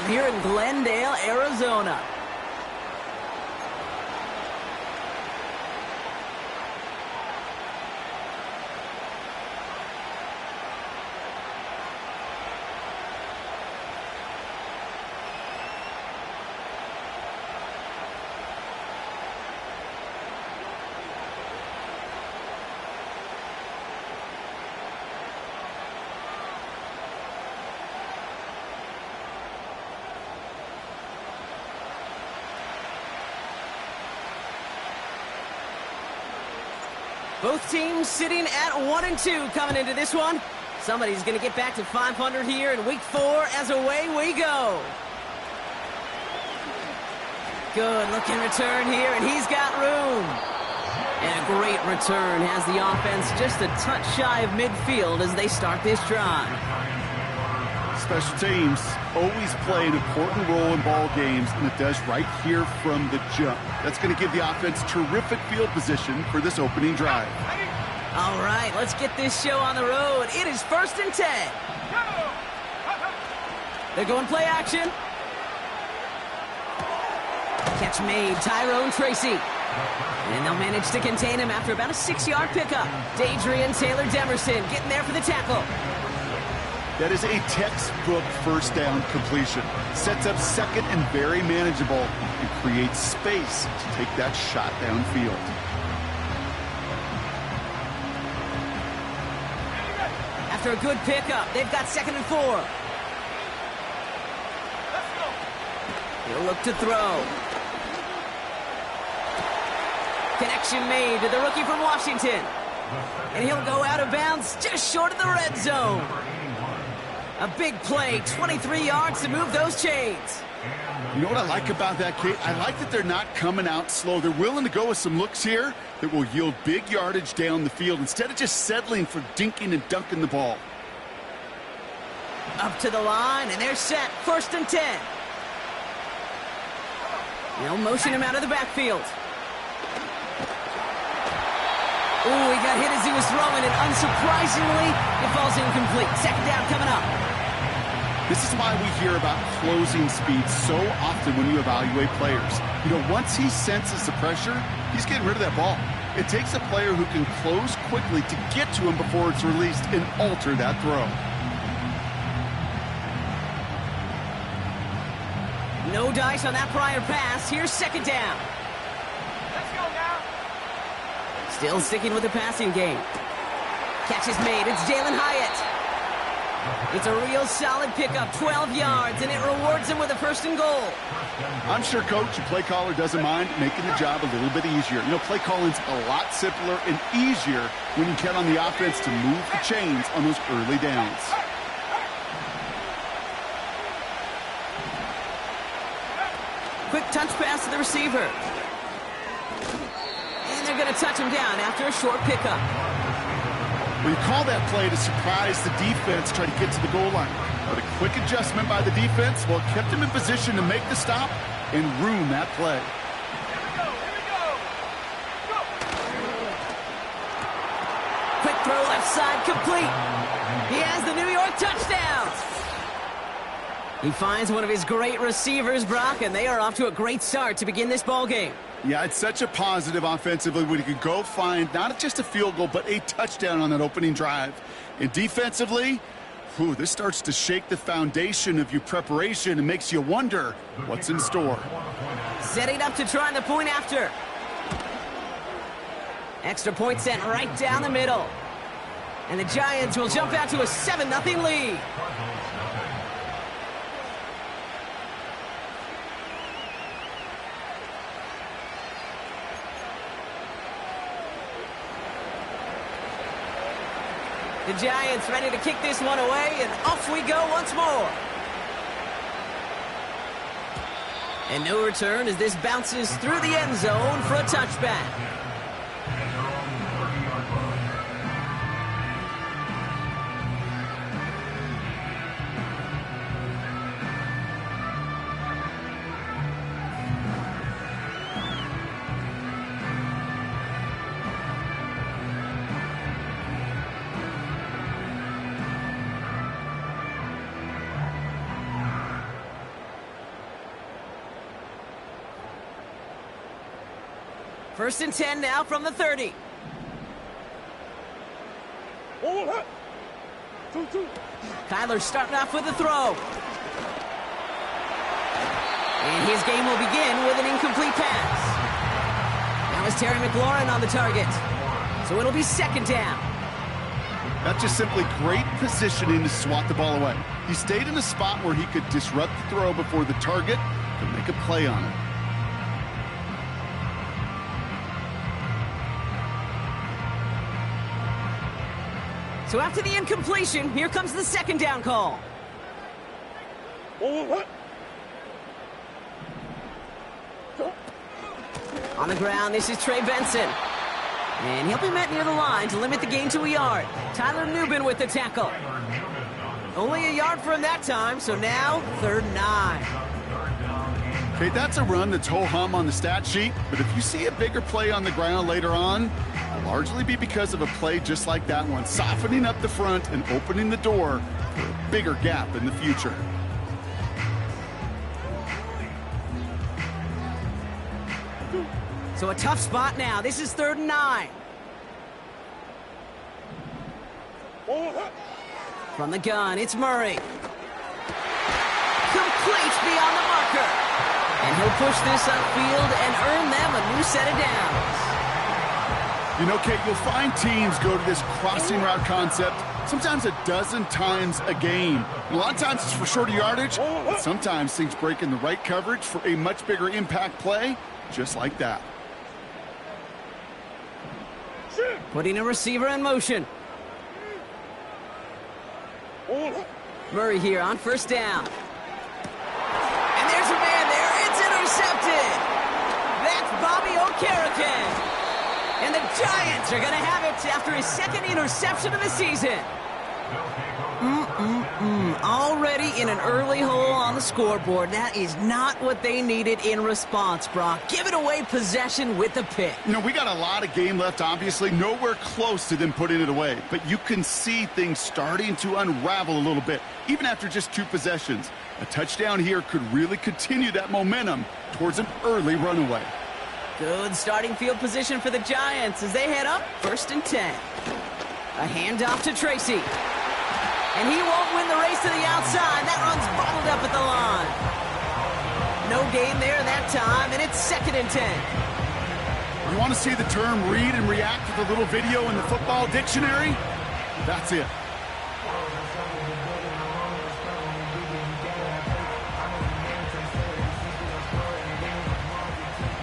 here in Glendale, Arizona. Both teams sitting at 1-2 coming into this one. Somebody's going to get back to 500 here in week 4 as away we go. Good looking return here, and he's got room. And a great return has the offense just a touch shy of midfield as they start this drive. Special teams always play an important role in ball games, and it does right here from the jump. That's going to give the offense terrific field position for this opening drive. All right, let's get this show on the road. It is 1st and 10. They're going play action. Catch made, Tyrone Tracy. And they'll manage to contain him after about a 6-yard pickup. Dadrian Taylor-Demerson getting there for the tackle. That is a textbook first down completion. Sets up second and very manageable and creates space to take that shot downfield. After a good pickup, they've got 2nd and 4. He'll look to throw. Connection made to the rookie from Washington. And he'll go out of bounds just short of the red zone. A big play, 23 yards to move those chains. You know what I like about that, Kate? I like that they're not coming out slow. They're willing to go with some looks here that will yield big yardage down the field instead of just settling for dinking and dunking the ball. Up to the line, and they're set. 1st and 10. They'll motion him out of the backfield. Ooh, he got hit as he was throwing, and unsurprisingly, it falls incomplete. 2nd down coming up. This is why we hear about closing speed so often when you evaluate players. You know, once he senses the pressure, he's getting rid of that ball. It takes a player who can close quickly to get to him before it's released and alter that throw. No dice on that prior pass. Here's 2nd down. Let's go now. Still sticking with the passing game. Catch is made. It's Jalen Hyatt. It's a real solid pickup, 12 yards, and it rewards him with a 1st and goal. I'm sure, Coach, the play caller doesn't mind making the job a little bit easier. You know, play calling's a lot simpler and easier when you count on the offense to move the chains on those early downs. Quick touch pass to the receiver. And they're going to touch him down after a short pickup. Well, you call that play to surprise the defense, try to get to the goal line. But a quick adjustment by the defense, well, it kept him in position to make the stop and ruin that play. Here we go. Go. Quick throw left side, complete. He has the New York touchdown. He finds one of his great receivers, Brock, and they are off to a great start to begin this ball game. Yeah, it's such a positive offensively when you can go find not just a field goal, but a touchdown on that opening drive. And defensively, this starts to shake the foundation of your preparation and makes you wonder what's in store. Setting up to try the point after. Extra point sent right down the middle. And the Giants will jump out to a 7-0 lead. The Giants ready to kick this one away, and off we go once more. And no return as this bounces through the end zone for a touchback. First and 10 now from the 30. Kyler starting off with a throw. And his game will begin with an incomplete pass. Now is Terry McLaurin on the target. So it'll be second down. That's just simply great positioning to swat the ball away. He stayed in a spot where he could disrupt the throw before the target could make a play on it. So after the incompletion, here comes the second down call. On the ground, this is Trey Benson. And he'll be met near the line to limit the gain to a yard. Tyler Nubin with the tackle. Only a yard for him that time, so now 3rd and 9. Okay, that's a run that's ho-hum on the stat sheet, but if you see a bigger play on the ground later on, it'll largely be because of a play just like that one, softening up the front and opening the door for a bigger gap in the future. So a tough spot now. This is 3rd and 9. From the gun, it's Murray. Complete beyond the marker. And he'll push this upfield and earn them a new set of downs. You know, Kate, you'll find teams go to this crossing route concept sometimes a dozen times a game. And a lot of times it's for shorter yardage, but sometimes things break in the right coverage for a much bigger impact play, just like that. Putting a receiver in motion. Murray here on first down. And there's a man there. It's intercepted. That's Bobby Okereke. And the Giants are going to have it after his second interception of the season. Already in an early hole on the scoreboard. That is not what they needed in response, Brock. Giving away possession with the pick. You know, we got a lot of game left, obviously. Nowhere close to them putting it away. But you can see things starting to unravel a little bit, even after just 2 possessions. A touchdown here could really continue that momentum towards an early runaway. Good starting field position for the Giants as they head up 1st and 10. A handoff to Tracy. And he won't win the race to the outside. That run's bottled up at the line. No gain there that time, and it's 2nd and 10. You want to see the term read and react with a little video in the football dictionary? That's it.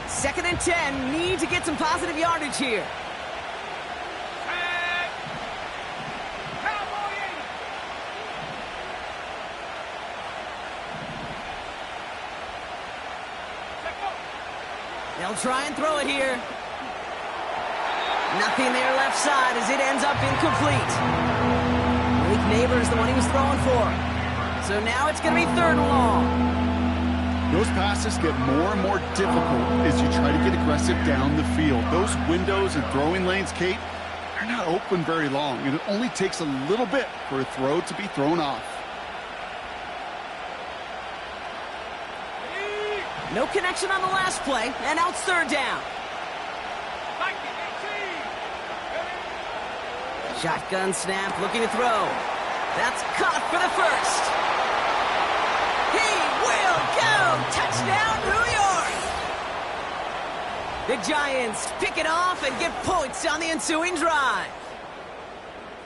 Second and 10, need to get some positive yardage here. They'll try and throw it here. Nothing there left side as it ends up incomplete. Malik Neighbors, the one he was throwing for. So now it's going to be 3rd and long. Those passes get more and more difficult as you try to get aggressive down the field. Those windows and throwing lanes, Kate, they're not open very long, and it only takes a little bit for a throw to be thrown off. No connection on the last play, and now it's 3rd down. Shotgun snap, looking to throw. That's caught for the first. He will go! Touchdown, New York! The Giants pick it off and get points on the ensuing drive.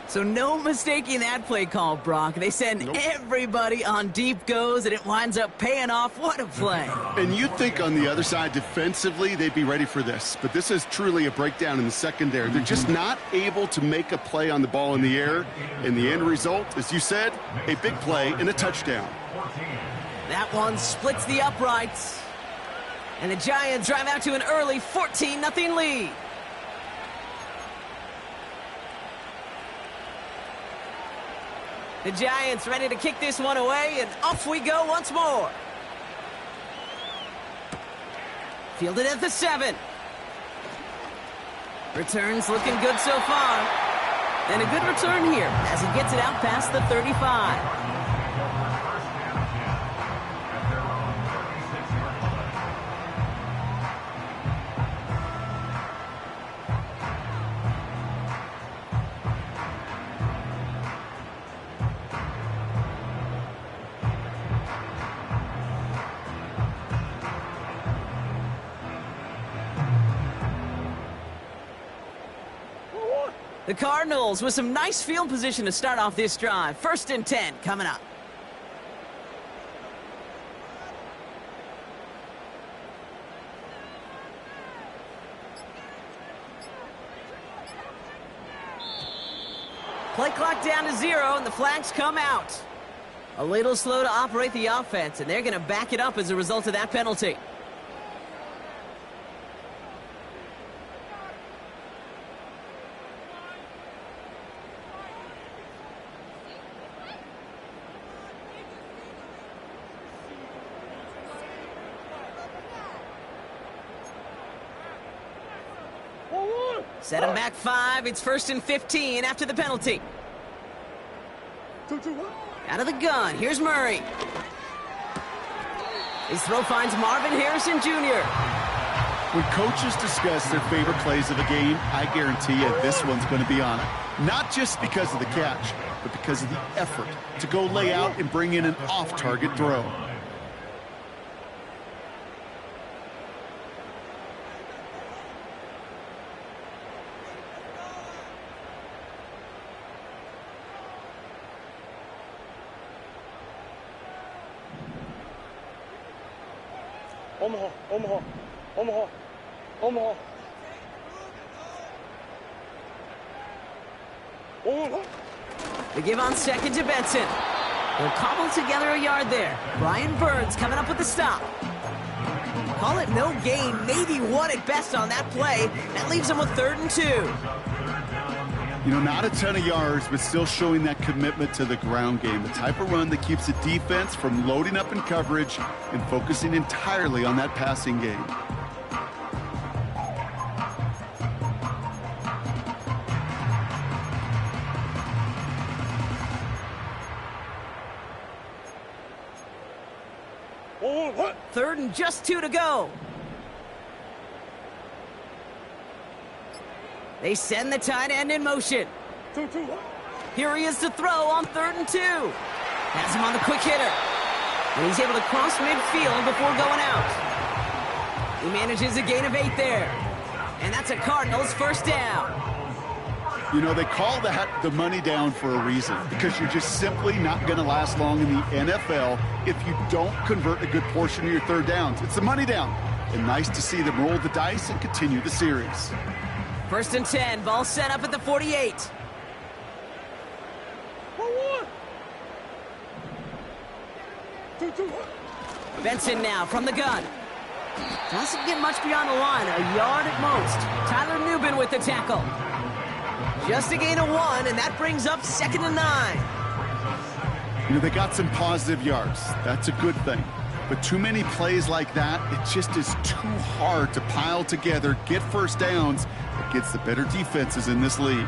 So no mistaking that play call, Brock. They send everybody on deep goes, and it winds up paying off. What a play. And you'd think on the other side, defensively, they'd be ready for this. But this is truly a breakdown in the secondary. They're just not able to make a play on the ball in the air. And the end result, as you said, a big play and a touchdown. That one splits the uprights. And the Giants drive out to an early 14-0 lead. The Giants ready to kick this one away, and off we go once more. Fielded at the 7. Returns looking good so far. And a good return here as he gets it out past the 35. The Cardinals with some nice field position to start off this drive. 1st and 10 coming up. Play clock down to 0, and the flags come out. A little slow to operate the offense, and they're going to back it up as a result of that penalty. Set him back 5. It's 1st and 15 after the penalty. Out of the gun. Here's Murray. His throw finds Marvin Harrison Jr. When coaches discuss their favorite plays of a game, I guarantee you this one's going to be on it. Not just because of the catch, but because of the effort to go lay out and bring in an off-target throw. They give on 2nd to Benson. They'll cobble together a yard there. Brian Burns coming up with the stop. Call it no gain, maybe 1 at best on that play. That leaves them with 3rd and 2. You know, not a ton of yards, but still showing that commitment to the ground game. The type of run that keeps the defense from loading up in coverage and focusing entirely on that passing game. Third and just 2 to go. They send the tight end in motion. Here he is to throw on 3rd and 2. Has him on the quick hitter. And he's able to cross midfield before going out. He manages a gain of 8 there. And that's a Cardinals 1st down. You know, they call that the money down for a reason, because you're just simply not going to last long in the NFL if you don't convert a good portion of your 3rd downs. It's the money down. And nice to see them roll the dice and continue the series. 1st and 10, ball set up at the 48. Benson now from the gun. Doesn't get much beyond the line, a yard at most. Tyler Newbin with the tackle. Just a gain of 1, and that brings up 2nd and 9. You know, they got some positive yards. That's a good thing. But too many plays like that, it just is too hard to pile together, get 1st downs against the better defenses in this league.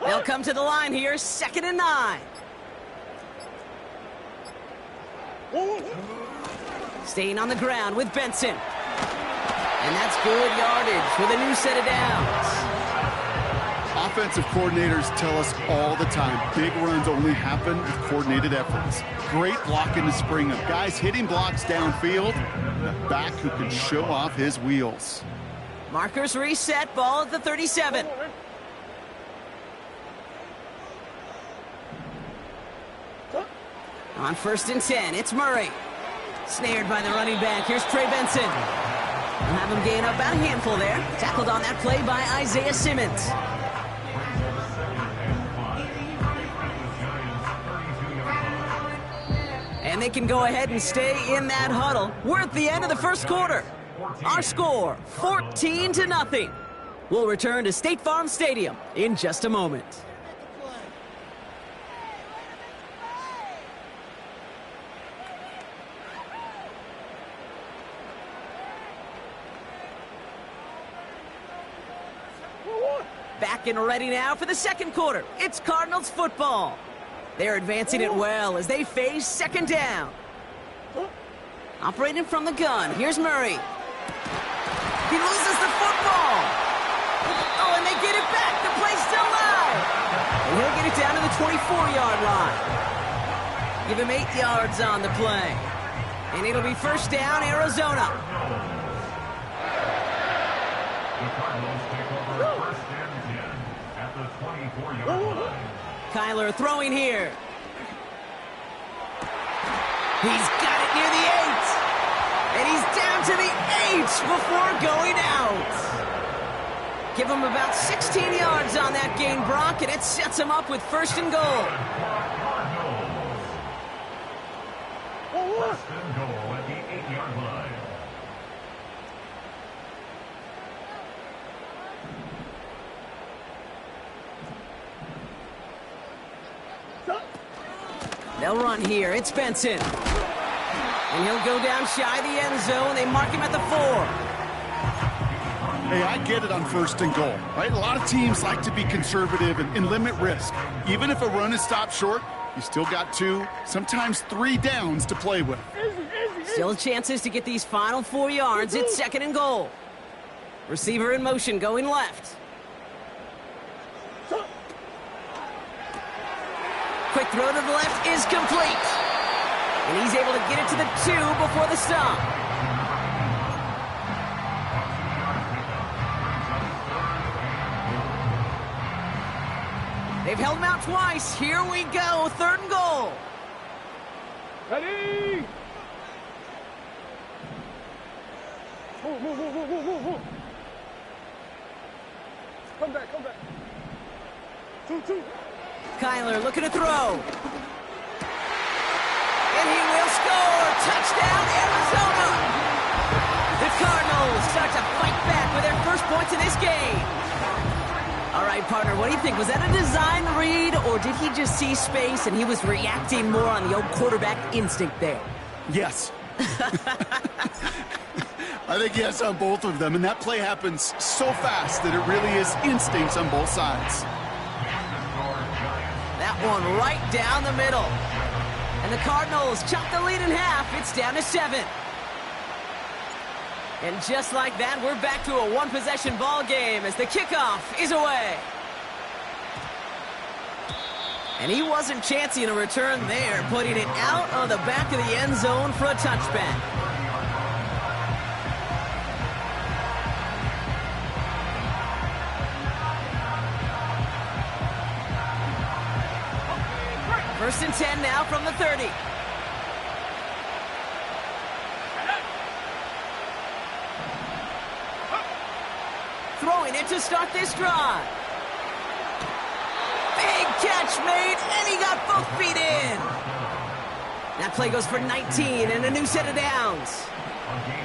They'll come to the line here, 2nd and 9. Staying on the ground with Benson. And that's good yardage with a new set of downs. Offensive coordinators tell us all the time, big runs only happen with coordinated efforts. Great blocking to spring them. Guys hitting blocks downfield, and a back who can show off his wheels. Markers reset, ball at the 37. On 1st and 10, it's Murray. Snared by the running back. Here's Trey Benson. We'll have him gain about a handful there. Tackled on that play by Isaiah Simmons. And they can go ahead and stay in that huddle. We're at the end of the 1st quarter. Our score, 14-0. We'll return to State Farm Stadium in just a moment. Back and ready now for the 2nd quarter. It's Cardinals football. They're advancing it well as they face 2nd down. Operating from the gun. Here's Murray. He loses the football. Oh, and they get it back. The play he'll get it down to the 24-yard line. Give him 8 yards on the play. And it'll be first down, Arizona. The Cardinals take over first and 10 at the 24-yard line. Kyler throwing here. He's got it near the 8. And he's down to the 8 before going out. Give him about 16 yards on that gain, Brock, and it sets him up with first and goal. First and goal at the 8-yard line. They'll run here. It's Benson. And he'll go down shy of the end zone. They mark him at the 4. Hey, I get it on first and goal, right? A lot of teams like to be conservative and limit risk. Even if a run is stopped short, you still got 2, sometimes 3 downs to play with. Still chances to get these final 4 yards. It's second and goal. Receiver in motion going left. Quick throw to the left is complete. And he's able to get it to the 2 before the stop. They've held him out twice. Here we go. Third and goal. Ready? Move. Come back. 2. Kyler looking to throw. And he will score. Touchdown, Arizona. The Cardinals start to fight back with their first points in this game. All right, partner, what do you think? Was that a design read, or did he just see space and he was reacting more on the old quarterback instinct there? Yes. I think yes on both of them, and that play happens so fast that it really is instincts on both sides. That one right down the middle. And the Cardinals chop the lead in half. It's down to 7. And just like that, we're back to a one-possession ball game as the kickoff is away. And he wasn't chancing a return there, putting it out of the back of the end zone for a touchback. First and 10 now from the 30. Throwing it to start this drive. Big catch made, and he got both feet in. That play goes for 19 and a new set of downs.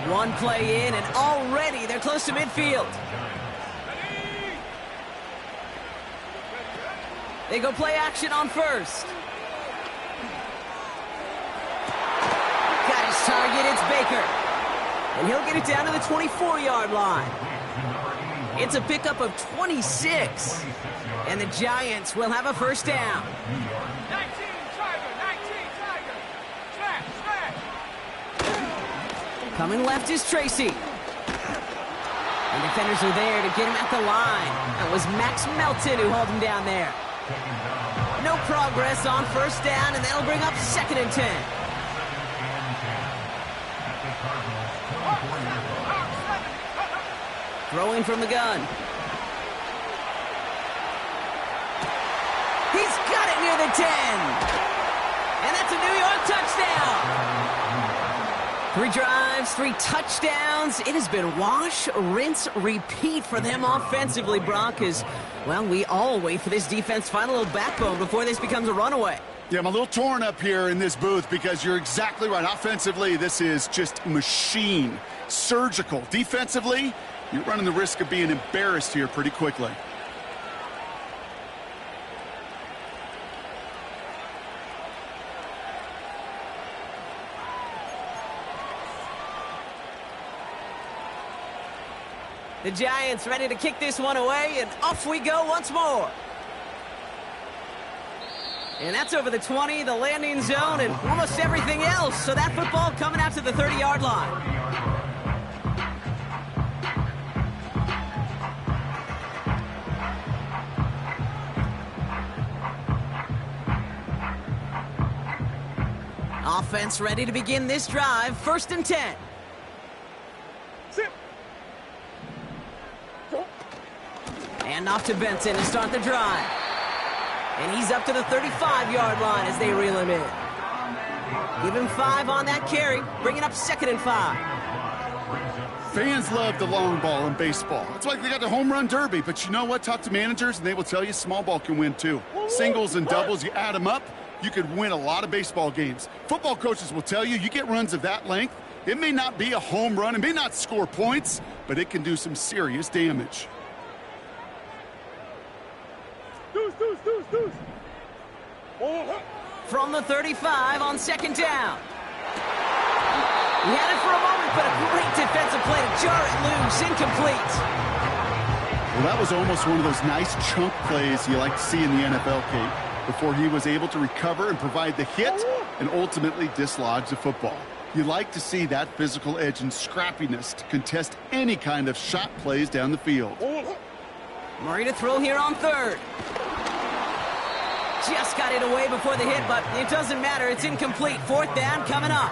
One play in, and already they're close to midfield. They go play action on first. Got his target, it's Baker. And he'll get it down to the 24-yard line. It's a pickup of 26. And the Giants will have a first down. 19, Tiger. Smash. Coming left is Tracy. And defenders are there to get him at the line. That was Max Melton who held him down there. No progress on first down, and that'll bring up second and 10. Throwing from the gun. He's got it near the 10. And that's a New York touchdown. 3 drives, 3 touchdowns. It has been wash, rinse, repeat for them offensively, Brock, as, well, we all wait for this defense to find a little backbone before this becomes a runaway. Yeah, I'm a little torn up here in this booth because you're exactly right. Offensively, this is just machine, surgical. Defensively, you're running the risk of being embarrassed here pretty quickly. The Giants ready to kick this one away, and off we go once more. And that's over the 20, the landing zone, and almost everything else. So that football coming out to the 30-yard line. Offense ready to begin this drive. 1st and 10. Sit. Go. And off to Benson to start the drive. And he's up to the 35-yard line as they reel him in. Give him 5 on that carry, bringing up 2nd and 5. Fans love the long ball in baseball. It's like they got the home run derby, but you know what? Talk to managers, and they will tell you small ball can win too. Singles and doubles, you add them up, you could win a lot of baseball games. Football coaches will tell you get runs of that length. It may not be a home run, it may not score points, but it can do some serious damage. Deuce. From the 35 on 2nd down. He had it for a moment, but a great defensive play to jar it loose. Incomplete. Well, that was almost one of those nice chunk plays you like to see in the NFL, Kate, before he was able to recover and provide the hit and ultimately dislodge the football. You like to see that physical edge and scrappiness to contest any kind of shot plays down the field. Murray to throw here on 3rd. Just got it away before the hit, but it doesn't matter. It's incomplete. 4th down coming up.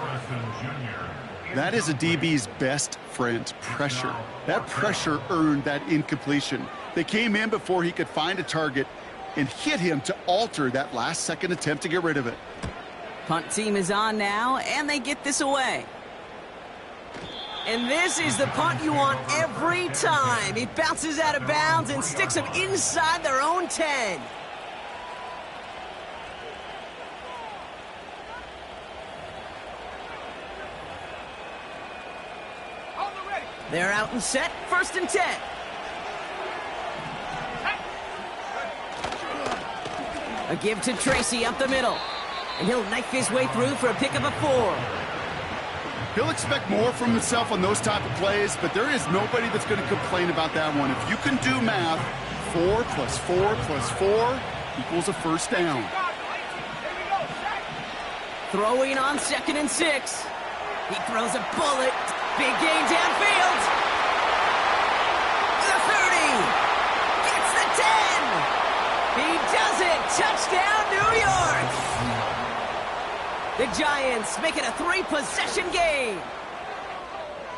That is a DB's best friend, pressure. That pressure earned that incompletion. They came in before he could find a target and hit him to alter that last-second attempt to get rid of it. Punt team is on now, and they get this away. And this is the punt you want every time. He bounces out of bounds and sticks them inside their own 10. They're out and set. 1st and 10. A give to Tracy up the middle. And he'll knife his way through for a pickup of 4. He'll expect more from himself on those type of plays, but there is nobody that's going to complain about that one. If you can do math, 4 plus 4 plus 4 equals a 1st down. Throwing on 2nd and 6. He throws a bullet. Big gain downfield. The 30. Gets the 10. He does it. Touchdown, New York. The Giants make it a 3-possession game.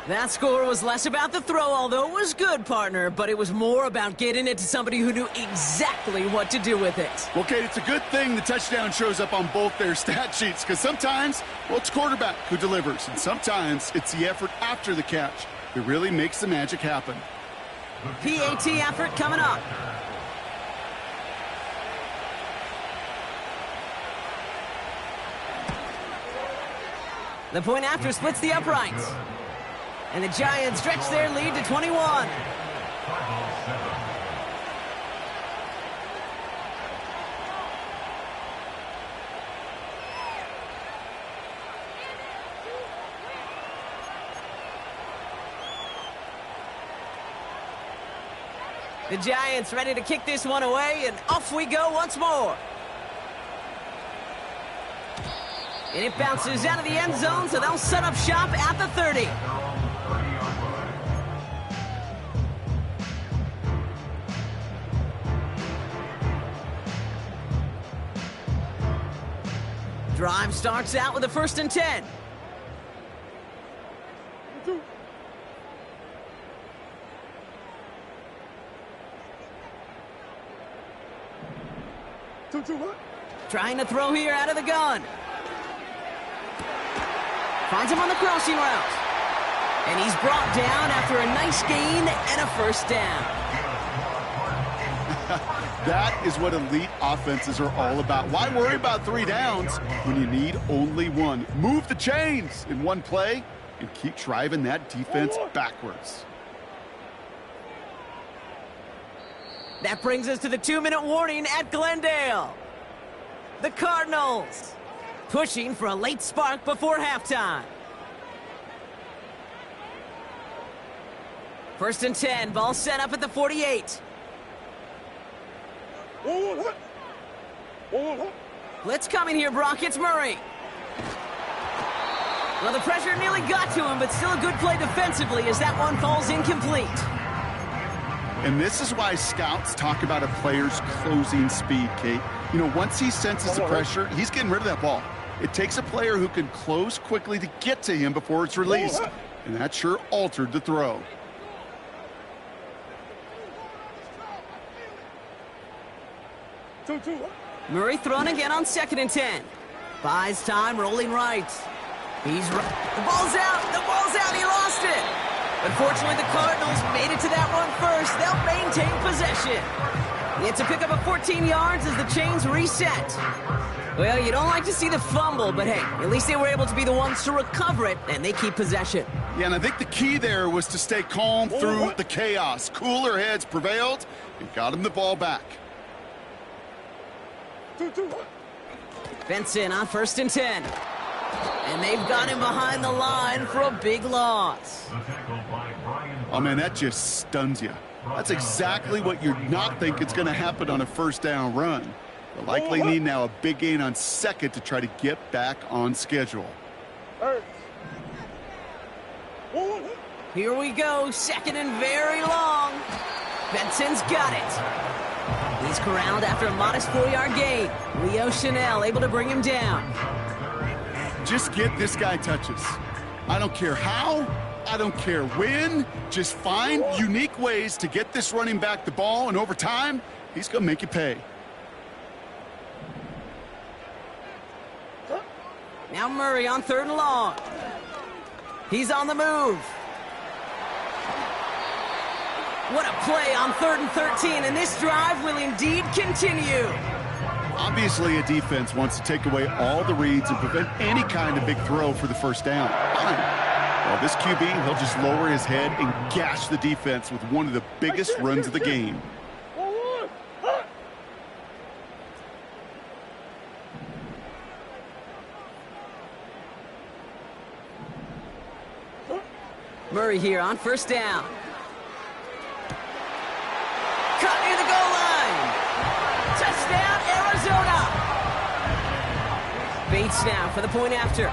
That score was less about the throw, although it was good, partner, but it was more about getting it to somebody who knew exactly what to do with it. Well, Kate, it's a good thing the touchdown shows up on both their stat sheets, because sometimes, well, it's quarterback who delivers, and sometimes it's the effort after the catch that really makes the magic happen. PAT effort coming up. The point after splits the uprights. And the Giants stretch their lead to 21. The Giants ready to kick this one away, and off we go once more. And it bounces out of the end zone, so they'll set up shop at the 30. Drive starts out with a 1st and 10. Trying to throw here out of the gun. Finds him on the crossing route. And he's brought down after a nice gain and a 1st down. That is what elite offenses are all about. Why worry about 3 downs when you need only 1? Move the chains in one play and keep driving that defense backwards. That brings us to the 2-minute warning at Glendale. The Cardinals pushing for a late spark before halftime. 1st and 10, ball set up at the 48. Blitz coming here, Brock. It's Murray. Well, the pressure nearly got to him, but still a good play defensively as that one falls incomplete. And this is why scouts talk about a player's closing speed, Kate. You know, once he senses the pressure, he's getting rid of that ball. It takes a player who can close quickly to get to him before it's released. And that sure altered the throw. Murray throwing again on 2nd and 10. Buys time, rolling right. He's right. The ball's out. The ball's out. He lost it. Unfortunately, the Cardinals made it to that run first. They'll maintain possession. It's a pickup of 14 yards as the chains reset. Well, you don't like to see the fumble, but hey, at least they were able to be the ones to recover it, and they keep possession. Yeah, and I think the key there was to stay calm through the chaos. Cooler heads prevailed and got him the ball back. Benson on 1st and 10. And they've got him behind the line for a big loss. Oh, man, that just stuns you. That's exactly what you're not thinking is going to happen on a 1st down run. They'll likely need now a big gain on 2nd to try to get back on schedule. Here we go, 2nd and very long. Benson's got it. He's corralled after a modest 4-yard gain. Leo Chanel able to bring him down. Just get this guy touches. I don't care how, I don't care when. Just find unique ways to get this running back the ball, and over time, he's going to make you pay. Now Murray on 3rd and long. He's on the move. What a play on 3rd and 13, and this drive will indeed continue. Obviously, a defense wants to take away all the reads and prevent any kind of big throw for the 1st down. Fine. Well, this QB, he'll just lower his head and gash the defense with one of the biggest runs of the game. Murray here on 1st down. Cut near the goal line. Touchdown, Arizona. Bates now for the point after.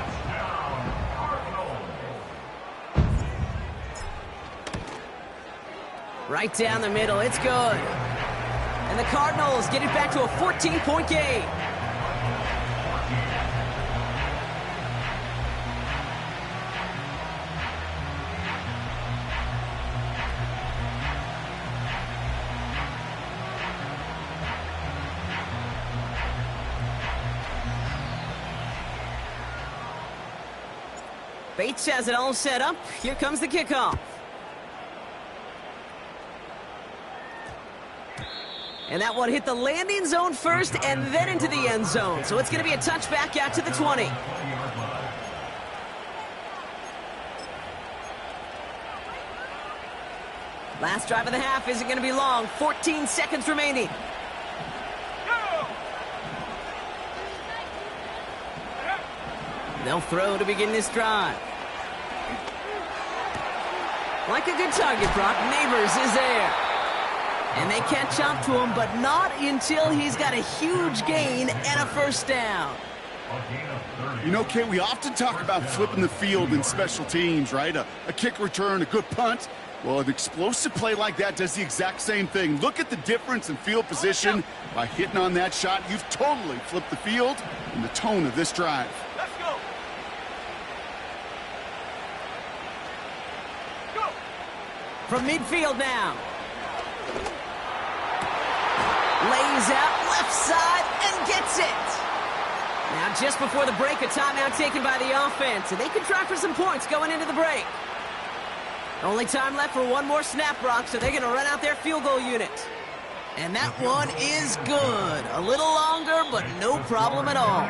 Right down the middle, it's good. And the Cardinals get it back to a 14-point game. Bates has it all set up. Here comes the kickoff. And that one hit the landing zone first and then into the end zone. So it's going to be a touchback out to the 20. Last drive of the half isn't going to be long. 14 seconds remaining. They'll throw to begin this drive. Like a good target, Brock. Neighbors is there. And they catch up to him, but not until he's got a huge gain and a 1st down. You know, Kate, we often talk about flipping the field in special teams, right? A kick return, a good punt. Well, an explosive play like that does the exact same thing. Look at the difference in field position. By hitting on that shot, you've totally flipped the field and the tone of this drive. Let's go. Go. From midfield now. Lays out left side and gets it. Now just before the break, a timeout taken by the offense, and they can try for some points going into the break. Only time left for one more snap, Brock, so they're going to run out their field goal unit. And that one is good. A little longer, but no problem at all.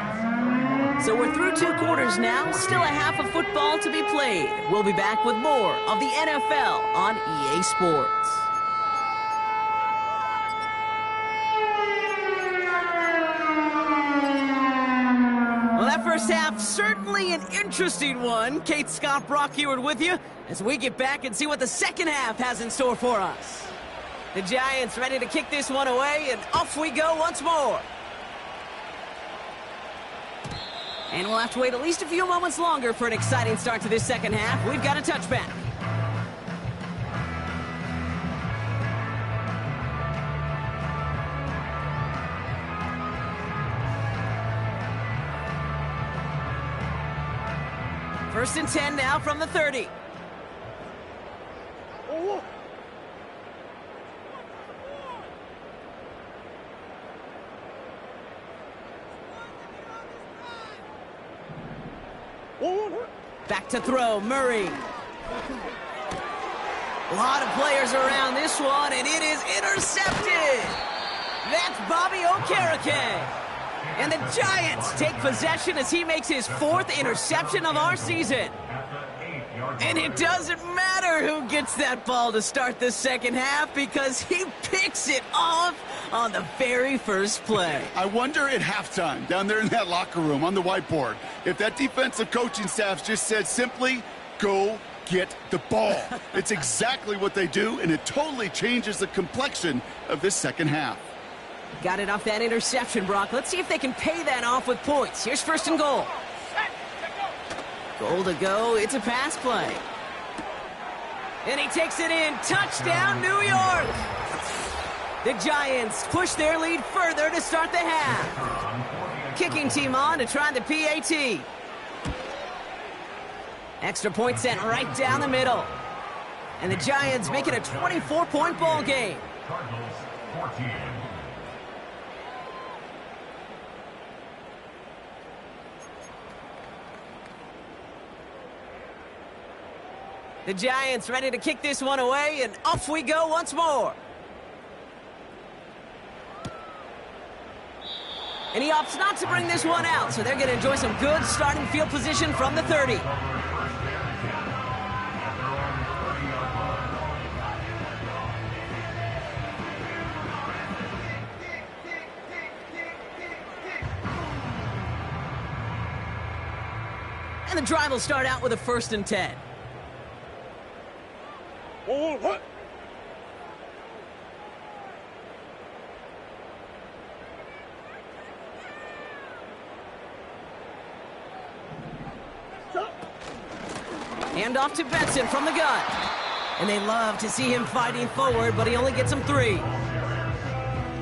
So we're through 2 quarters now, still a half of football to be played. We'll be back with more of the NFL on EA Sports. Well, that first half, certainly an interesting one. Kate, Scott, Brock Heward with you as we get back and see what the second half has in store for us. The Giants ready to kick this one away, and off we go once more. And we'll have to wait at least a few moments longer for an exciting start to this second half. We've got a touchback. First and 10 now from the 30. Oh, oh. Back to throw, Murray. A lot of players around this one, and it is intercepted. That's Bobby Okereke. And the Giants take possession as he makes his 4th interception of our season. And it doesn't matter who gets that ball to start the second half because he picks it off on the very first play. I wonder at halftime, down there in that locker room on the whiteboard, if that defensive coaching staff just said simply, go get the ball. It's exactly what they do, and it totally changes the complexion of this second half. Got it off that interception, Brock. Let's see if they can pay that off with points. Here's first and goal. Goal to go. It's a pass play. And he takes it in. Touchdown, New York! The Giants push their lead further to start the half. Kicking team on to try the PAT. Extra point sent right down the middle. And the Giants make it a 24-point ball game. Cardinals 14. The Giants ready to kick this one away, and off we go once more. And he opts not to bring this one out, so they're going to enjoy some good starting field position from the 30. And the drive will start out with a 1st and 10. Oh, what? Hand off to Benson from the gun. And they love to see him fighting forward, but he only gets him 3.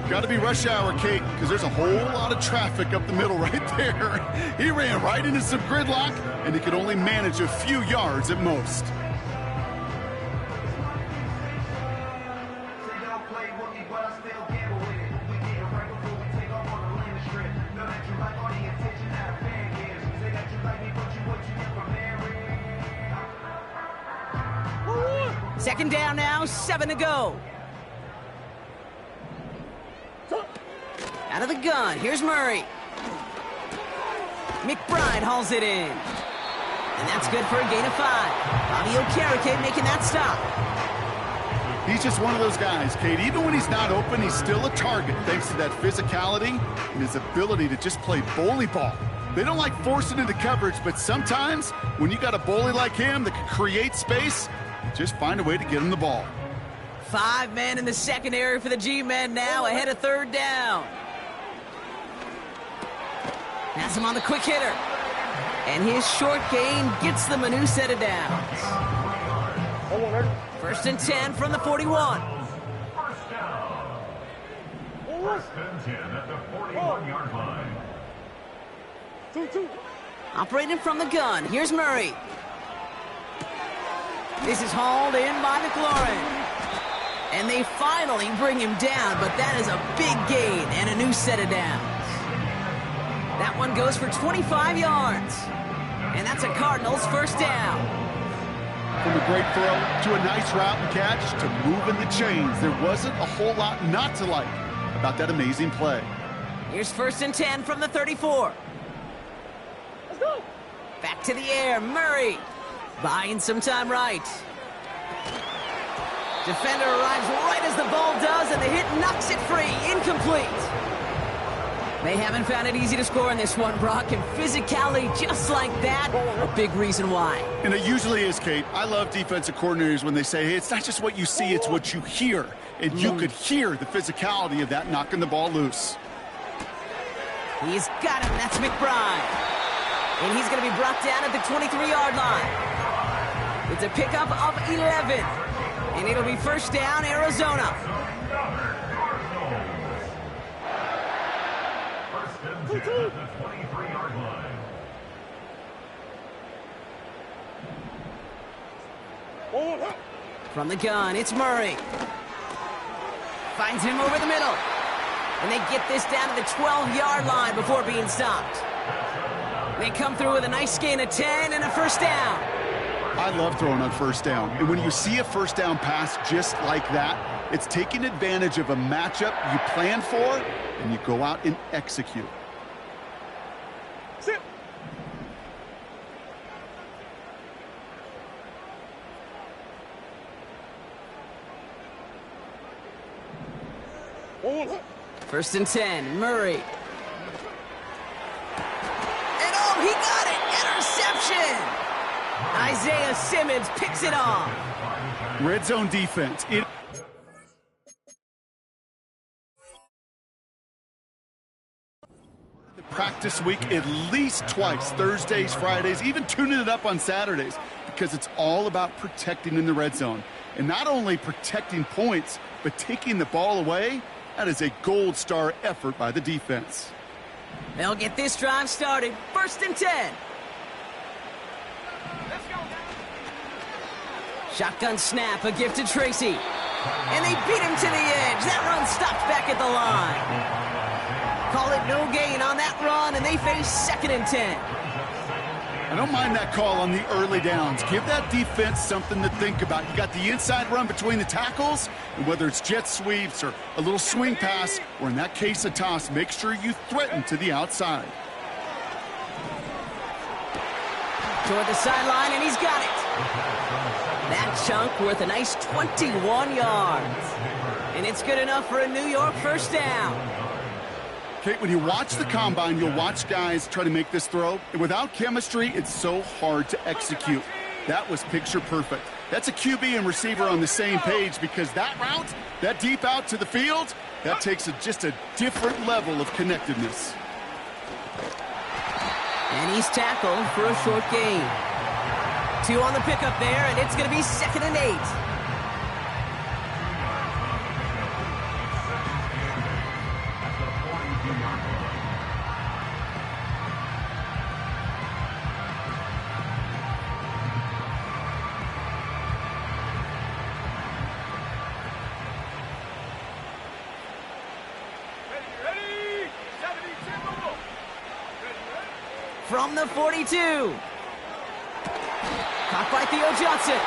Got to be rush hour, Kate, because there's a whole lot of traffic up the middle right there. He ran right into some gridlock, and he could only manage a few yards at most. Second down now, 7 to go. Out of the gun, here's Murray. McBride hauls it in. And that's good for a gain of 5. Bobby Okereke making that stop. He's just one of those guys, Kate. Even when he's not open, he's still a target thanks to that physicality and his ability to just play bully ball. They don't like forcing into coverage, but sometimes when you got a bully like him that can create space, just find a way to get him the ball. 5 men in the secondary for the G-men now, ahead of 3rd down. Has him on the quick hitter. And his short gain gets them a new set of downs. 1st and 10 from the 41. First down. First and 10 at the 41-yard line. 2-2. Operating from the gun, here's Murray. This is hauled in by McLaurin. And they finally bring him down, but that is a big gain and a new set of downs. That one goes for 25 yards. And that's a Cardinals first down. From a great throw to a nice route and catch to moving the chains, there wasn't a whole lot not to like about that amazing play. Here's 1st and 10 from the 34. Let's go. Back to the air, Murray. Buying some time right. Defender arrives right as the ball does, and the hit knocks it free. Incomplete. They haven't found it easy to score in this one, Brock, and physicality just like that, a big reason why. And it usually is, Kate. I love defensive coordinators when they say, hey, it's not just what you see, it's what you hear. And you could hear the physicality of that knocking the ball loose. He's got him. That's McBride. And he's going to be brought down at the 23-yard line. It's a pickup of 11. And it'll be first down, Arizona. First and 10 at the 23-yard line. Ball hot. From the gun, it's Murray. Finds him over the middle. And they get this down to the 12-yard line before being stopped. They come through with a nice gain of 10 and a first down. I love throwing on first down. And when you see a first down pass just like that, it's taking advantage of a matchup you plan for, and you go out and execute. Sit. Ball hot. First and 10, Murray. And oh, he got it! Interception! Isaiah Simmons picks it off. Red zone defense. Practice week at least twice, Thursdays, Fridays, even tuning it up on Saturdays, because it's all about protecting in the red zone. And not only protecting points, but taking the ball away. That is a gold star effort by the defense. They'll get this drive started. First and 10. Let's go. Shotgun snap, a gift to Tracy. And they beat him to the edge. That run stopped back at the line. Call it no gain on that run, and they face second and 10. I don't mind that call on the early downs. Give that defense something to think about. You got the inside run between the tackles, and whether it's jet sweeps or a little swing pass, or in that case a toss, make sure you threaten to the outside. Toward the sideline, and he's got it. That chunk worth a nice 21 yards. And it's good enough for a New York first down. Okay, when you watch the combine, you'll watch guys try to make this throw. And without chemistry, it's so hard to execute. That was picture perfect. That's a QB and receiver on the same page, because that route, that deep out to the field, that takes just a different level of connectedness. And he's tackled for a short gain. 2 on the pickup there, and it's going to be second and 8. From the 42. Caught by Theo Johnson.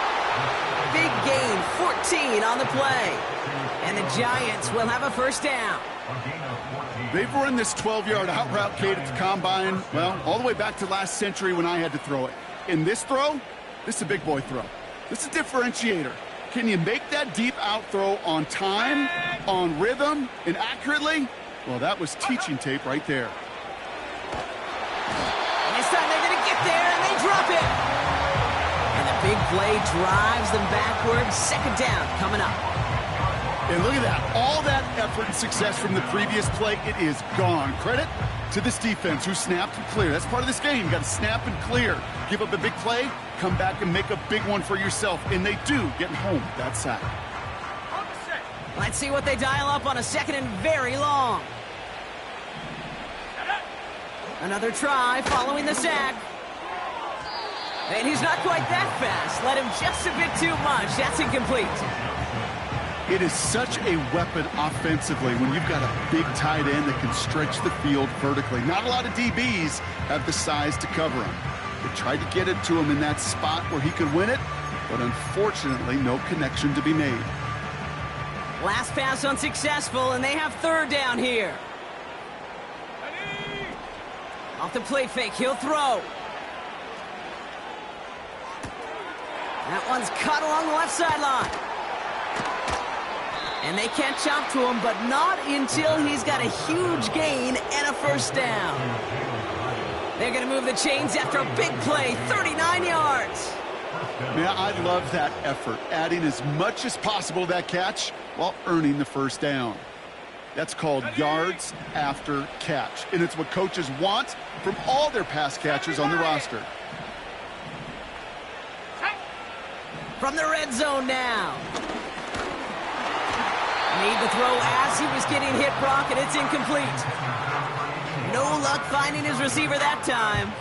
Big gain, 14 on the play. And the Giants will have a first down. They've run this 12-yard out route, Kate, at the combine, well, all the way back to last century when I had to throw it. In this throw, this is a big boy throw. This is a differentiator. Can you make that deep out throw on time, on rhythm, and accurately? Well, that was teaching tape right there. This time they're going to get there, and they drop it. And the big play drives them backwards. Second down coming up. And look at that. All that effort and success from the previous play, it is gone. Credit to this defense who snapped and cleared. That's part of this game. You got to snap and clear. Give up a big play, come back and make a big one for yourself. And they do, getting home that sack. Let's see what they dial up on a second and very long. Another try following the sack. And he's not quite that fast. Let him just a bit too much. That's incomplete. It is such a weapon offensively when you've got a big tight end that can stretch the field vertically. Not a lot of DBs have the size to cover him. They tried to get it to him in that spot where he could win it, but unfortunately no connection to be made. Last pass unsuccessful, and they have third down here. Off the play fake, he'll throw. That one's cut along the left sideline. And they can't chop to him, but not until he's got a huge gain and a first down. They're going to move the chains after a big play, 39 yards. Yeah, I love that effort, adding as much as possible to that catch while earning the first down. That's called yards after catch, and it's what coaches want from all their pass catchers on the roster. From the red zone now. Made the throw as he was getting hit, Brock, and it's incomplete. No luck finding his receiver that time.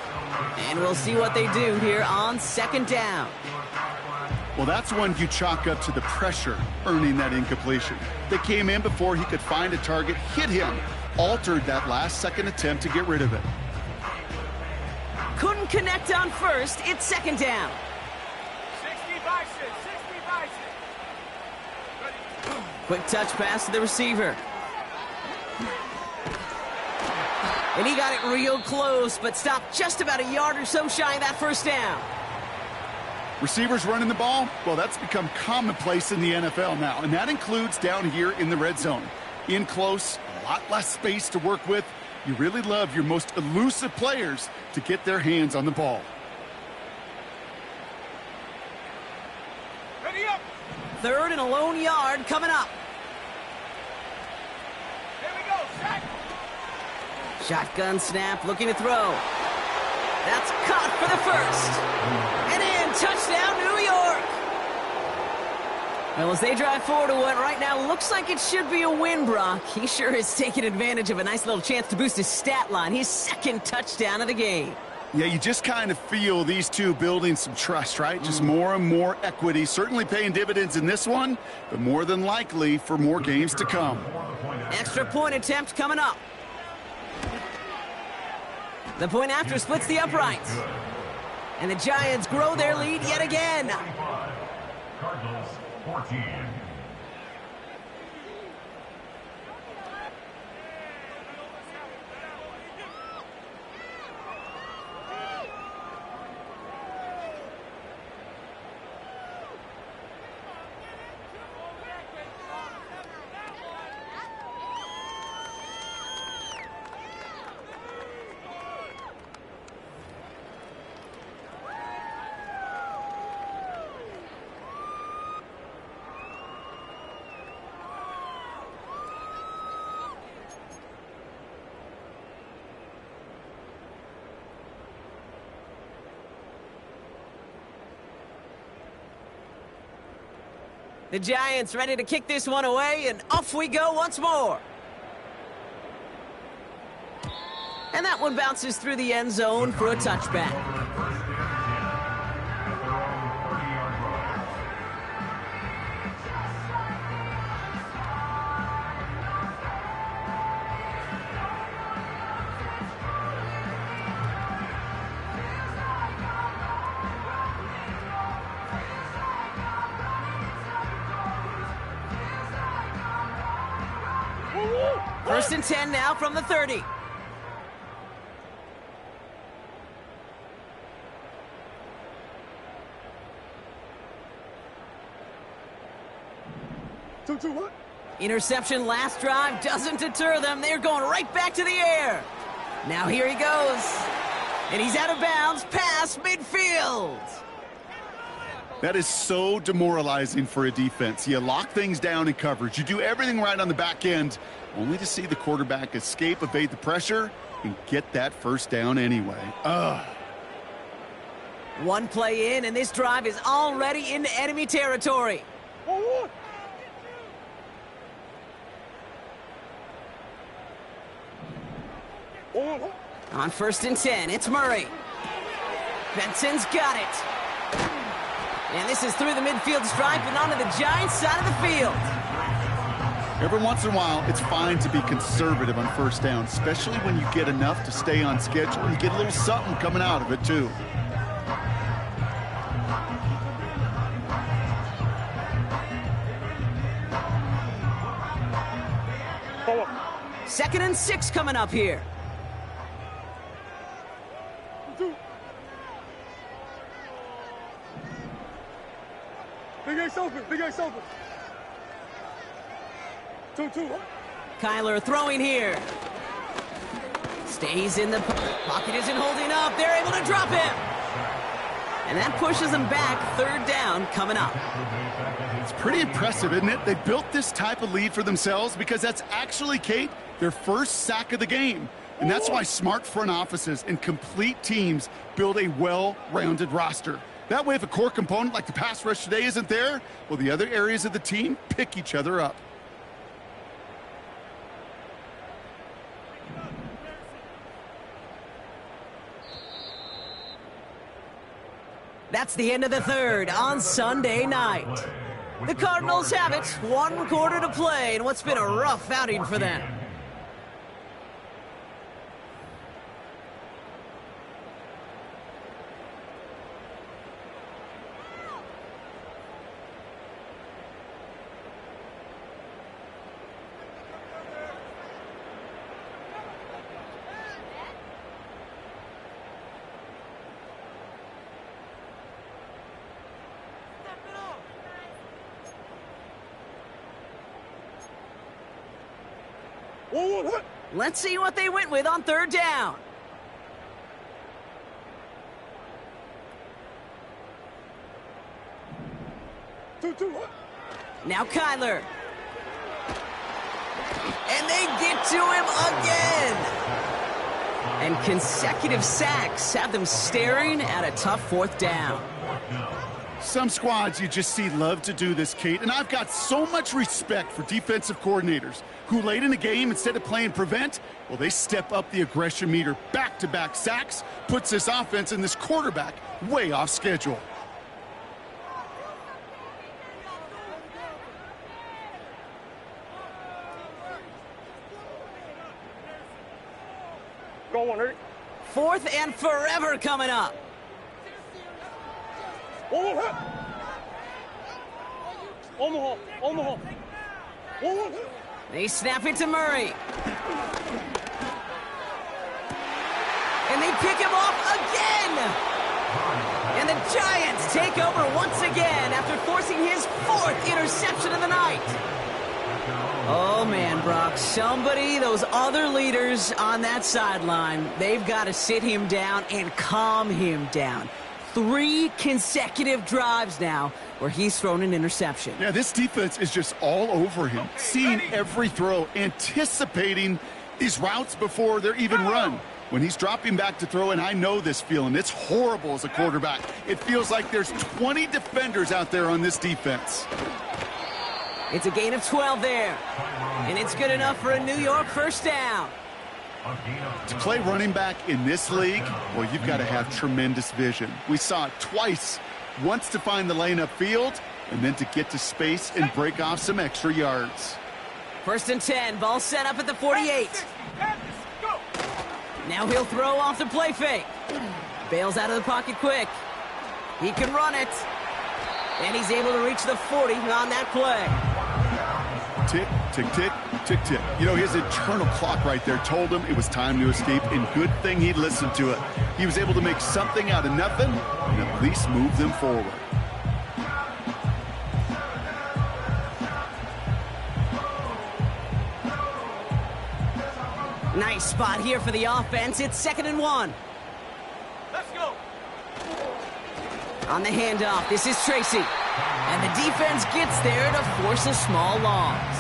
And we'll see what they do here on second down. Well, that's one you chalk up to the pressure earning that incompletion. They came in before he could find a target, hit him, altered that last-second attempt to get rid of it. Couldn't connect on first. It's second down. 65 6. Quick touch pass to the receiver. And he got it real close, but stopped just about a yard or so shy of that first down. Receivers running the ball, well, that's become commonplace in the NFL now, and that includes down here in the red zone. In close, a lot less space to work with. You really love your most elusive players to get their hands on the ball. Ready up. Third and a lone yard coming up. Here we go. Sack. Shotgun snap, looking to throw. That's caught for the first. And in, touchdown, New York. Well, as they drive forward to what right now looks like it should be a win, Brock, he sure has taken advantage of a nice little chance to boost his stat line. His second touchdown of the game. Yeah, you just kind of feel these two building some trust, right? Just more and more equity, certainly paying dividends in this one, but more than likely for more games to come. Extra point attempt coming up. The point after splits the uprights. And the Giants grow their lead yet again. Cardinals 14. The Giants ready to kick this one away, and off we go once more. And that one bounces through the end zone for a touchback. First and 10 now from the 30. Two, what? Interception last drive doesn't deter them. They're going right back to the air. Now here he goes. And he's out of bounds past midfield. That is so demoralizing for a defense. You lock things down in coverage. You do everything right on the back end, only to see the quarterback escape, evade the pressure, and get that first down anyway. Ugh. One play in, and this drive is already into enemy territory. One. On first and 10, it's Murray. Benson's got it. And this is through the midfield stripe and onto the Giants side of the field. Every once in a while, it's fine to be conservative on first down, especially when you get enough to stay on schedule and you get a little something coming out of it, too. Second and 6 coming up here. Big Ace open. Two. Kyler throwing here. Stays in the pocket, isn't holding up. They're able to drop him. And that pushes them back. Third down coming up. It's pretty impressive, isn't it? They built this type of lead for themselves because that's actually, Kate, their first sack of the game. And that's why smart front offices and complete teams build a well-rounded roster. That way, if a core component like the pass rush today isn't there, well, the other areas of the team pick each other up. That's the end of the third on Sunday night. The Cardinals have it, 1 quarter to play in what's been a rough outing for them. Let's see what they went with on third down. Now Kyler. And they get to him again. And consecutive sacks have them staring at a tough fourth down. Some squads you just see love to do this, Kate, and I've got so much respect for defensive coordinators who late in the game, instead of playing prevent, well, they step up the aggression meter. Back-to-back sacks puts this offense and this quarterback way off schedule. Go on, Eric. 4th and forever coming up. Omaha. They snap it to Murray. And they pick him off again. And the Giants take over once again after forcing his 4th interception of the night. Oh, man, Brock, those other leaders on that sideline, they've got to sit him down and calm him down. 3 consecutive drives now where he's thrown an interception. Yeah, this defense is just all over him, seeing every throw, anticipating these routes before they're even run. When he's dropping back to throw, and I know this feeling, it's horrible as a quarterback. It feels like there's 20 defenders out there on this defense. It's a gain of 12 there, and it's good enough for a New York first down. To play running back in this league, well, you've got to have tremendous vision. We saw it twice, once to find the lane upfield, and then to get to space and break off some extra yards. 1st and 10, ball set up at the 48. Now he'll throw off the play fake. Bails out of the pocket quick. He can run it. And he's able to reach the 40 on that play. Tick, tick, tick, tick, tick. You know, his internal clock right there told him it was time to escape, and good thing he listened to it. He was able to make something out of nothing and at least move them forward. Nice spot here for the offense. It's 2nd and 1. Let's go. On the handoff, this is Tracy. And the defense gets there to force a small loss.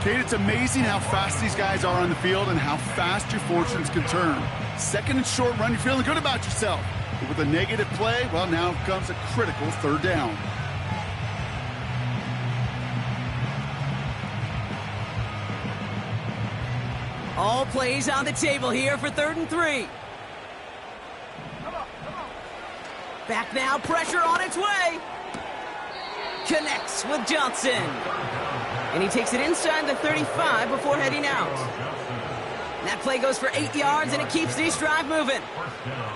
Kate, it's amazing how fast these guys are on the field and how fast your fortunes can turn. 2nd and short run, you're feeling good about yourself. But with a negative play, well, now comes a critical 3rd down. All plays on the table here for 3rd and 3. Back now, pressure on its way. Connects with Johnson. And he takes it inside the 35 before heading out. That play goes for 8 yards, and it keeps this drive moving.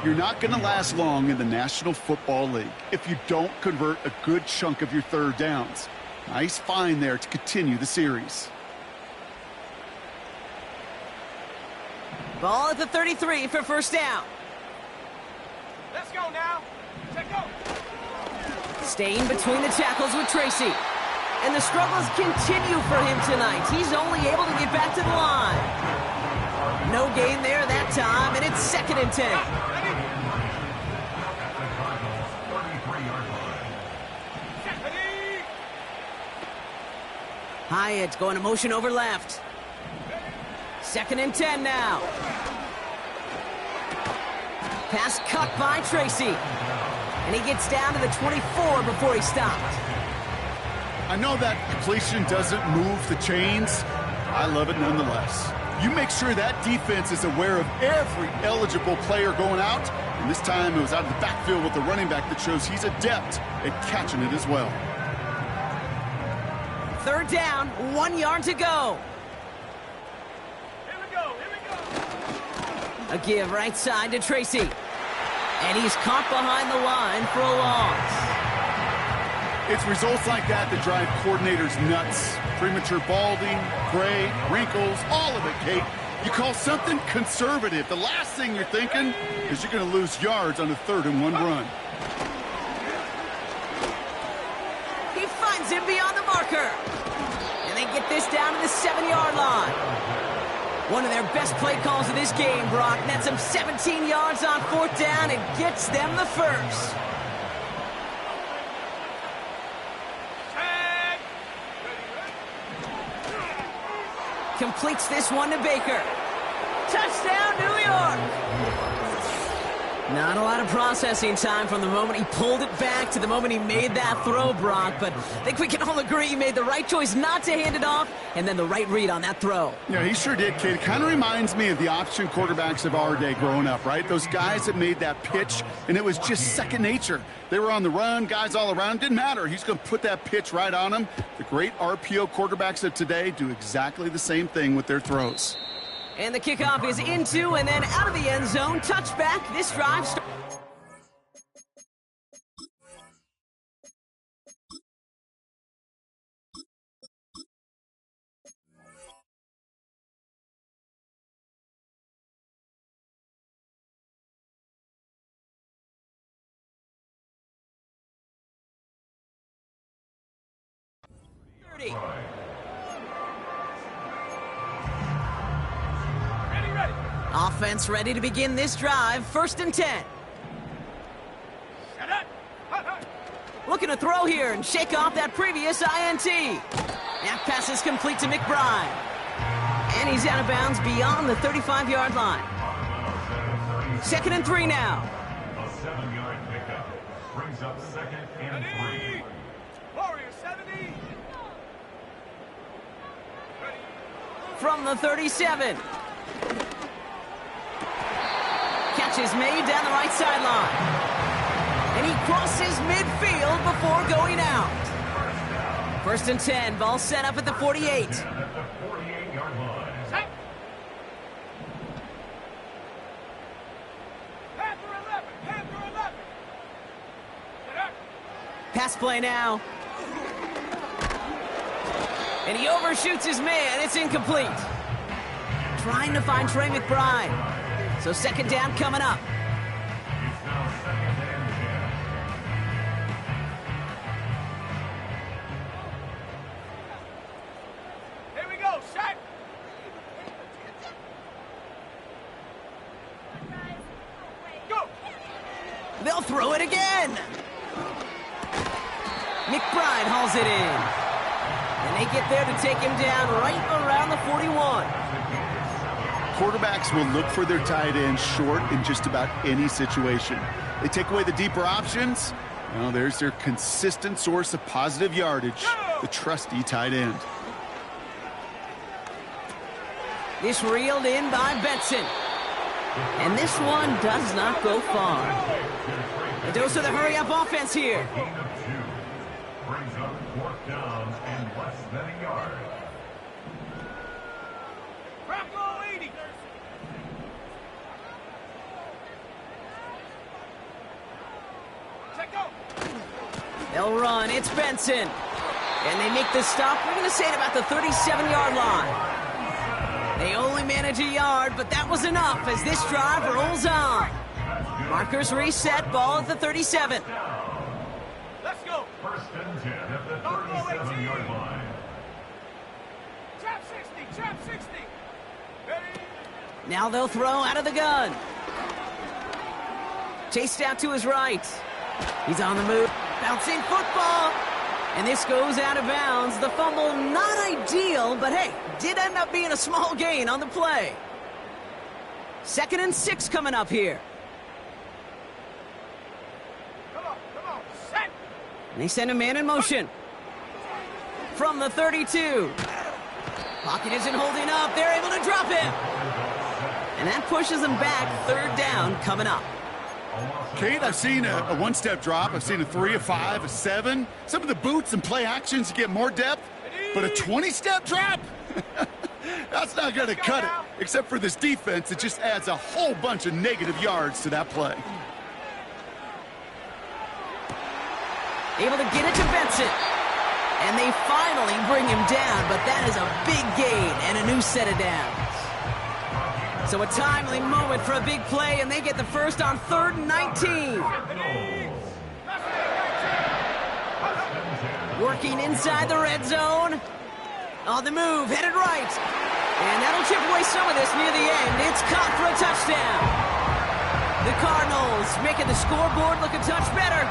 You're not going to last long in the National Football League if you don't convert a good chunk of your 3rd downs. Nice find there to continue the series. Ball at the 33 for 1st down. Let's go now. Let's go. Staying between the tackles with Tracy. And the struggles continue for him tonight. He's only able to get back to the line. No gain there that time, and it's 2nd and 10. Hyatt going to motion over left. 2nd and 10 now. Pass cut by Tracy. And he gets down to the 24 before he stopped. I know that completion doesn't move the chains. I love it nonetheless. You make sure that defense is aware of every eligible player going out. And this time it was out of the backfield with the running back that shows he's adept at catching it as well. 3rd down, 1 yard to go. Here we go, here we go. A give right side to Tracy. And he's caught behind the line for a loss. It's results like that that drive coordinators nuts. Premature balding, gray, wrinkles, all of it, Kate. You call something conservative. The last thing you're thinking is you're going to lose yards on a 3rd and 1 run. He finds him beyond the marker. And they get this down to the 7-yard line. One of their best play calls of this game, Brock. Nets them 17 yards on 4th down and gets them the first. Completes this one to Baker. Touchdown, New York! Not a lot of processing time from the moment he pulled it back to the moment he made that throw, Brock. But I think we can all agree he made the right choice not to hand it off, and then the right read on that throw. Yeah, he sure did, kid. It kind of reminds me of the option quarterbacks of our day growing up, right? Those guys that made that pitch, and it was just second nature. They were on the run, guys all around. Didn't matter. He's going to put that pitch right on them. The great RPO quarterbacks of today do exactly the same thing with their throws. And the kickoff is into and then out of the end zone. Touchback. This drive starts. Offense ready to begin this drive. 1st and 10. Looking to throw here and shake off that previous INT. That pass is complete to McBride. And he's out of bounds beyond the 35-yard line. 2nd and 3 now. A 7-yard pickup brings up 2nd and 3. Warrior 70. From the 37. Catch is made down the right sideline. And he crosses midfield before going out. 1st and 10. Ball set up at the 48. At the 48-yard line. Set. Panther 11. Panther 11. Get up. Pass play now. And he overshoots his man. It's incomplete. Trying to find Trey McBride. So 2nd down coming up. It's now 2nd and 10. Here we go. Set. Go. They'll throw it again. McBride hauls it in. And they get there to take him down right around the 41. Quarterbacks will look for their tight end short in just about any situation. They take away the deeper options. Well, there's their consistent source of positive yardage, the trusty tight end. This reeled in by Benson. And this one does not go far. A dose of the hurry-up offense here. Gain of 2 brings up 4th down and less than a yard. Bravo 80. Set go. They'll run. It's Benson. And they make the stop. We're going to say at about the 37-yard line. They only manage a yard, but that was enough as this drive rolls on. Markers reset. Ball at the 37. Let's go. 1st and 10 at the 37-yard line. Trap 60. Trap 60. Ready. Now they'll throw out of the gun. Chased out to his right. He's on the move. Bouncing football. And this goes out of bounds. The fumble, not ideal, but hey, did end up being a small gain on the play. 2nd and 6 coming up here. Come on. Set. And they send a man in motion. From the 32. Pocket isn't holding up. They're able to drop him. And that pushes them back. Third down coming up. Kate, I've seen a one-step drop. I've seen a 3, a 5, a 7. Some of the boots and play actions get more depth. But a 20-step drop? That's not going to cut it. Except for this defense, it just adds a whole bunch of negative yards to that play. Able to get it to Benson. And they finally bring him down, but that is a big gain and a new set of downs. So a timely moment for a big play, and they get the first on 3rd and 19. Working inside the red zone. On the move, headed right. And that'll chip away some of this near the end. It's caught for a touchdown. The Cardinals making the scoreboard look a touch better.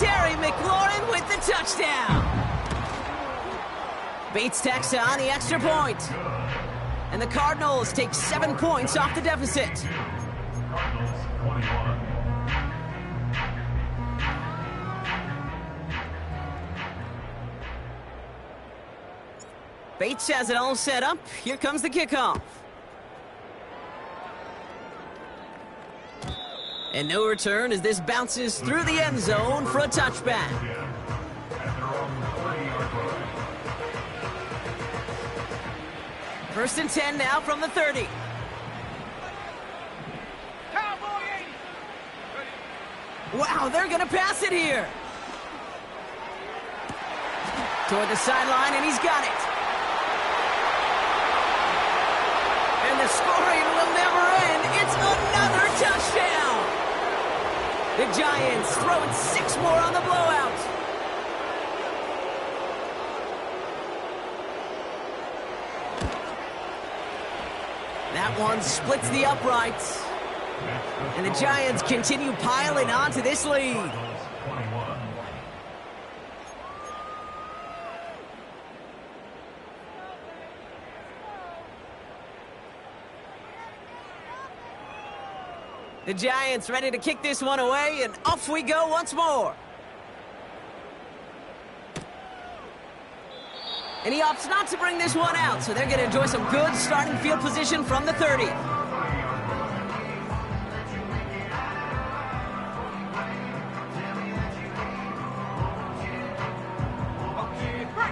Terry McLaurin with the touchdown. Bates tacks on the extra point. And the Cardinals take 7 points off the deficit. Cardinals 21. Bates has it all set up. Here comes the kickoff. And no return as this bounces through the end zone for a touchback. First and 10 now from the 30. Wow, they're going to pass it here. Toward the sideline, and he's got it. And the scoring will never end. It's another touchdown. The Giants throwing 6 more on the blowout. That one splits the uprights. And the Giants continue piling on to this lead. The Giants ready to kick this one away, and off we go once more. And he opts not to bring this one out, so they're going to enjoy some good starting field position from the 30.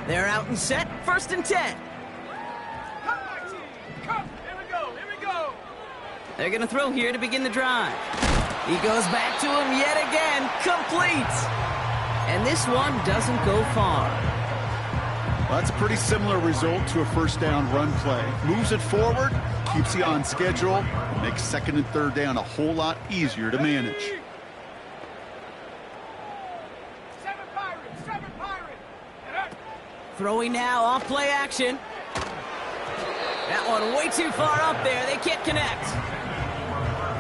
They're out and set, 1st and 10. They're going to throw here to begin the drive. He goes back to him yet again, complete. And this one doesn't go far. Well, that's a pretty similar result to a first down run play. Moves it forward, keeps you on schedule, and makes 2nd and 3rd down a whole lot easier to manage. Throwing now, off play action. That one way too far up there. They can't connect.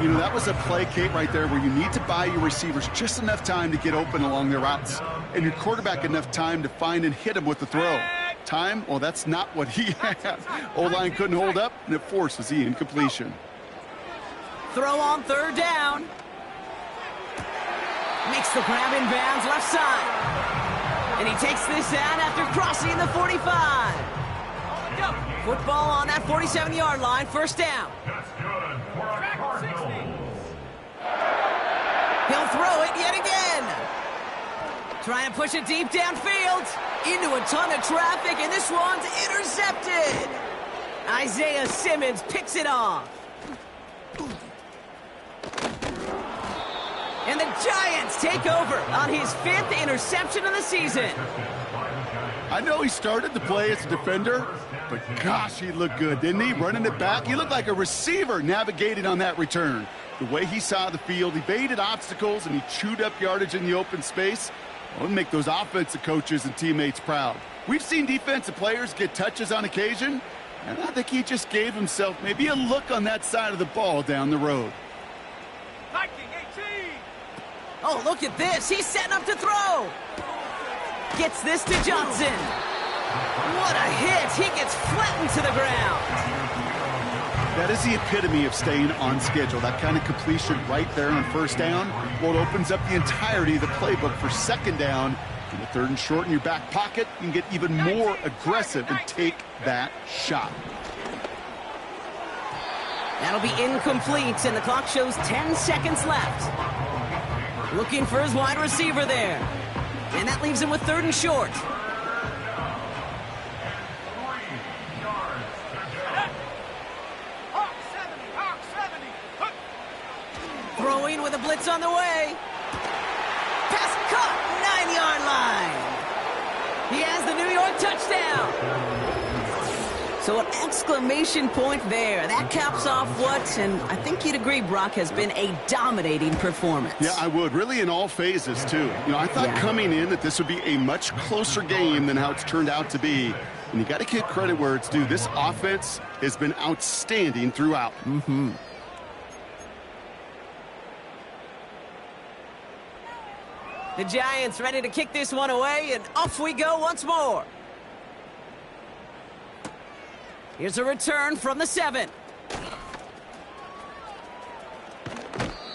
You know, that was a play, Kate, right there where you need to buy your receivers just enough time to get open along their routes. And your quarterback enough time to find and hit him with the throw. Time? Well, that's not what he had. O-line couldn't hold up, and it forces the incompletion. Throw on 3rd down. Makes the grab in bounds left side. And he takes this out after crossing the 45. Football on that 47-yard line, 1st down. That's good for our Cardinals. He'll throw it yet again. Trying to push it deep downfield. Into a ton of traffic, and this one's intercepted. Isaiah Simmons picks it off. And the Giants take over on his 5th interception of the season. I know he started the play as a defender, but gosh, he looked good, didn't he? Running it back. He looked like a receiver navigating on that return. The way he saw the field, he baited obstacles, and he chewed up yardage in the open space. Well, make those offensive coaches and teammates proud. We've seen defensive players get touches on occasion, and I think he just gave himself maybe a look on that side of the ball down the road. Oh, look at this. He's setting up to throw. Gets this to Johnson. What a hit. He gets flattened to the ground. That is the epitome of staying on schedule. That kind of completion right there on 1st down. Well, it opens up the entirety of the playbook for 2nd down In the 3rd and short in your back pocket, you can get even more aggressive and take that shot. That'll be incomplete, and the clock shows 10 seconds left. Looking for his wide receiver there. And that leaves him with 3rd and short. Throwing with a blitz on the way. Pass caught, 9-yard line. He has the New York touchdown. So an exclamation point there. That caps off what, and I think you'd agree, Brock, has been a dominating performance. Yeah, I would. Really in all phases, too. I thought coming in that this would be a much closer game than how it's turned out to be. And you got to give credit where it's due. This offense has been outstanding throughout. The Giants ready to kick this one away, and off we go once more. Here's a return from the 7.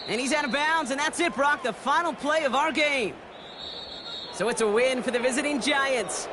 And he's out of bounds, and that's it, Brock, the final play of our game. So it's a win for the visiting Giants.